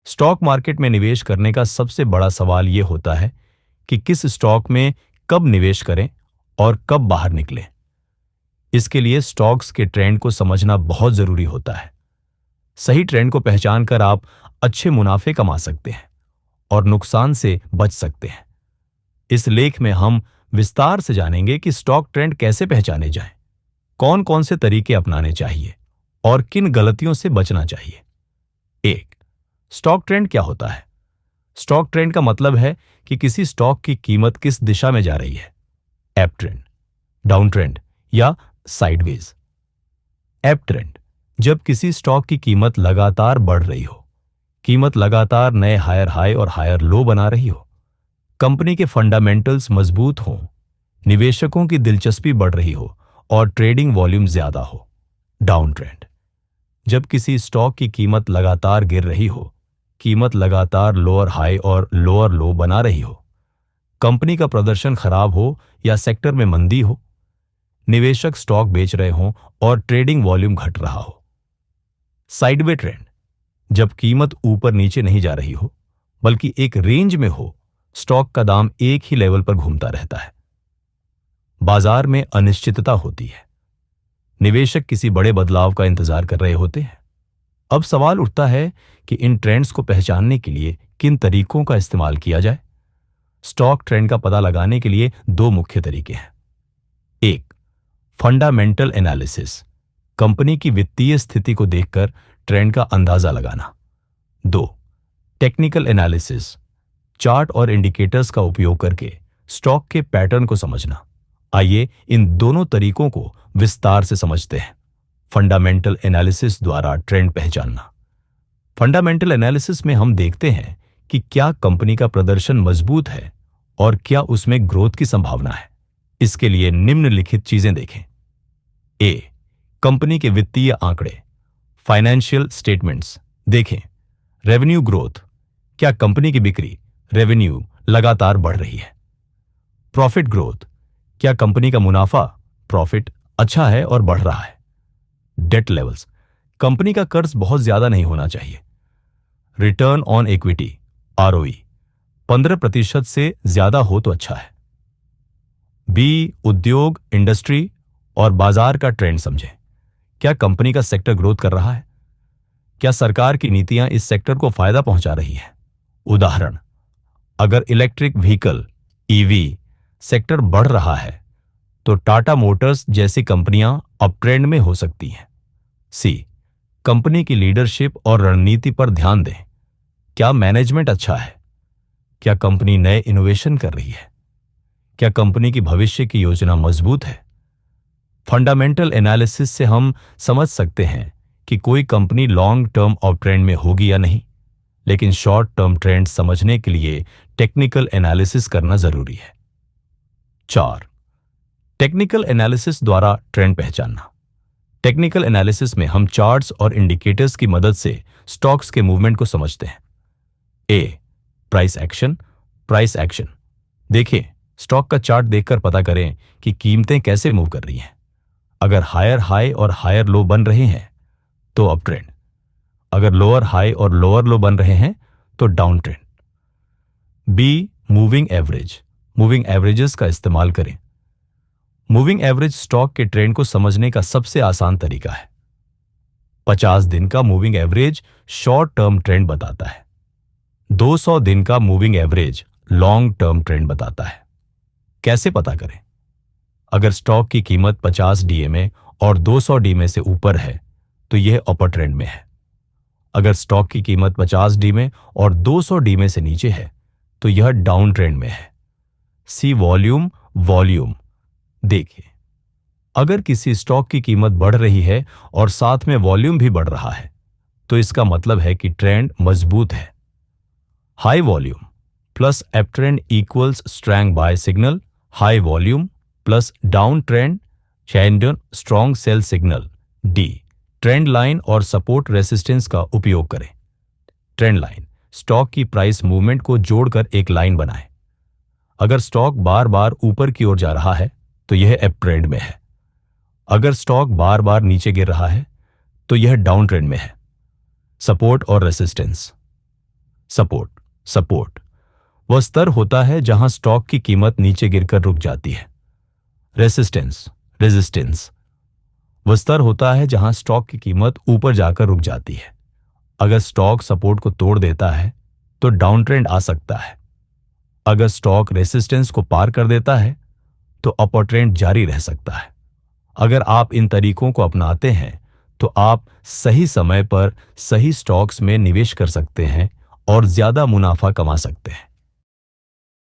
Stock market में निवेश करने का सबसे बड़ा सवाल यह होता है कि किस स्टॉक में कब निवेश करें और कब बाहर निकलें। इसके लिए स्टॉक्स के ट्रेंड को समझना बहुत जरूरी होता है। सही ट्रेंड को पहचान कर आप अच्छे मुनाफे कमा सकते हैं और नुकसान से बच सकते हैं। इस लेख में हम विस्तार से जानेंगे कि स्टॉक ट्रेंड कैसे पहचाने जाएं, कौन कौन से तरीके अपनाने चाहिए और किन गलतियों से बचना चाहिए। 1. स्टॉक ट्रेंड क्या होता है? स्टॉक ट्रेंड का मतलब है कि किसी स्टॉक की कीमत किस दिशा में जा रही है। अप ट्रेंड, डाउन ट्रेंड या साइडवेज। अप ट्रेंड, जब किसी स्टॉक की कीमत लगातार बढ़ रही हो, कीमत लगातार नए हायर हाई और हायर लो बना रही हो, कंपनी के फंडामेंटल्स मजबूत हों, निवेशकों की दिलचस्पी बढ़ रही हो और ट्रेडिंग वॉल्यूम ज्यादा हो। डाउन ट्रेंड, जब किसी स्टॉक की कीमत लगातार गिर रही हो, कीमत लगातार लोअर हाई और लोअर लो बना रही हो, कंपनी का प्रदर्शन खराब हो या सेक्टर में मंदी हो, निवेशक स्टॉक बेच रहे हों और ट्रेडिंग वॉल्यूम घट रहा हो। साइडवे ट्रेंड, जब कीमत ऊपर नीचे नहीं जा रही हो बल्कि एक रेंज में हो, स्टॉक का दाम एक ही लेवल पर घूमता रहता है। बाजार में अनिश्चितता होती है, निवेशक किसी बड़े बदलाव का इंतजार कर रहे होते हैं। अब सवाल उठता है कि इन ट्रेंड्स को पहचानने के लिए किन तरीकों का इस्तेमाल किया जाए। स्टॉक ट्रेंड का पता लगाने के लिए दो मुख्य तरीके हैं। 1. फंडामेंटल एनालिसिस, कंपनी की वित्तीय स्थिति को देखकर ट्रेंड का अंदाजा लगाना। 2. टेक्निकल एनालिसिस, चार्ट और इंडिकेटर्स का उपयोग करके स्टॉक के पैटर्न को समझना। आइए इन दोनों तरीकों को विस्तार से समझते हैं। फंडामेंटल एनालिसिस द्वारा ट्रेंड पहचानना। फंडामेंटल एनालिसिस में हम देखते हैं कि क्या कंपनी का प्रदर्शन मजबूत है और क्या उसमें ग्रोथ की संभावना है। इसके लिए निम्नलिखित चीजें देखें। ए. कंपनी के वित्तीय आंकड़े, फाइनेंशियल स्टेटमेंट्स देखें। रेवेन्यू ग्रोथ, क्या कंपनी की बिक्री, रेवेन्यू लगातार बढ़ रही है। प्रॉफिट ग्रोथ, क्या कंपनी का मुनाफा, प्रॉफिट अच्छा है और बढ़ रहा है। डेट लेवल्स, कंपनी का कर्ज बहुत ज्यादा नहीं होना चाहिए। रिटर्न ऑन इक्विटी, ROE 15% से ज्यादा हो तो अच्छा है। बी. उद्योग, इंडस्ट्री और बाजार का ट्रेंड समझें। क्या कंपनी का सेक्टर ग्रोथ कर रहा है? क्या सरकार की नीतियां इस सेक्टर को फायदा पहुंचा रही है? उदाहरण, अगर इलेक्ट्रिक व्हीकल EV सेक्टर बढ़ रहा है तो टाटा मोटर्स जैसी कंपनियां अप ट्रेंड में हो सकती हैं। सी. कंपनी की लीडरशिप और रणनीति पर ध्यान दें। क्या मैनेजमेंट अच्छा है? क्या कंपनी नए इनोवेशन कर रही है? क्या कंपनी की भविष्य की योजना मजबूत है? फंडामेंटल एनालिसिस से हम समझ सकते हैं कि कोई company long term up trend में होगी या नहीं, लेकिन शॉर्ट टर्म ट्रेंड समझने के लिए टेक्निकल एनालिसिस करना जरूरी है। 4. टेक्निकल एनालिसिस द्वारा ट्रेंड पहचानना। टेक्निकल एनालिसिस में हम चार्ट्स और इंडिकेटर्स की मदद से स्टॉक्स के मूवमेंट को समझते हैं। ए. प्राइस एक्शन, देखिए स्टॉक का चार्ट देखकर पता करें कि कीमतें कैसे मूव कर रही हैं। अगर हायर हाई और हायर लो बन रहे हैं तो अप ट्रेंड, अगर लोअर हाई और लोअर लो बन रहे हैं तो down trend. B. Moving averages का इस्तेमाल करें। मूविंग एवरेज स्टॉक के ट्रेंड को समझने का सबसे आसान तरीका है। 50 दिन का moving average short term trend बताता है। 200 दिन का moving average long term trend बताता है। कैसे पता करें? अगर स्टॉक की कीमत 50 DMA और 200 DMA से ऊपर है तो यह अपर ट्रेंड में है। अगर स्टॉक की कीमत 50 DMA और 200 DMA से नीचे है तो यह डाउन ट्रेंड में है। सी. वॉल्यूम, देखिए अगर किसी स्टॉक की कीमत बढ़ रही है और साथ में वॉल्यूम भी बढ़ रहा है तो इसका मतलब है कि ट्रेंड मजबूत है। High volume plus up trend equals strong buy signal, high volume plus down trend strong cell signal. D. Trend line और सपोर्ट रेसिस्टेंस का उपयोग करें। ट्रेंड लाइन, स्टॉक की प्राइस मूवमेंट को जोड़कर एक लाइन बनाएं। अगर स्टॉक बार बार ऊपर की ओर जा रहा है तो यह अप ट्रेंड में है। अगर स्टॉक बार बार नीचे गिर रहा है तो यह डाउन ट्रेंड में है। सपोर्ट और रेसिस्टेंस, सपोर्ट सपोर्ट वह स्तर होता है जहां स्टॉक की कीमत नीचे गिरकर रुक जाती है। रेसिस्टेंस रेजिस्टेंस वह स्तर होता है जहां स्टॉक की कीमत ऊपर जाकर रुक जाती है। अगर स्टॉक सपोर्ट को तोड़ देता है तो डाउन ट्रेंड आ सकता है। अगर स्टॉक रेसिस्टेंस को पार कर देता है तो अपर ट्रेंड जारी रह सकता है। अगर आप इन तरीकों को अपनाते हैं तो आप सही समय पर सही स्टॉक्स में निवेश कर सकते हैं और ज्यादा मुनाफा कमा सकते हैं।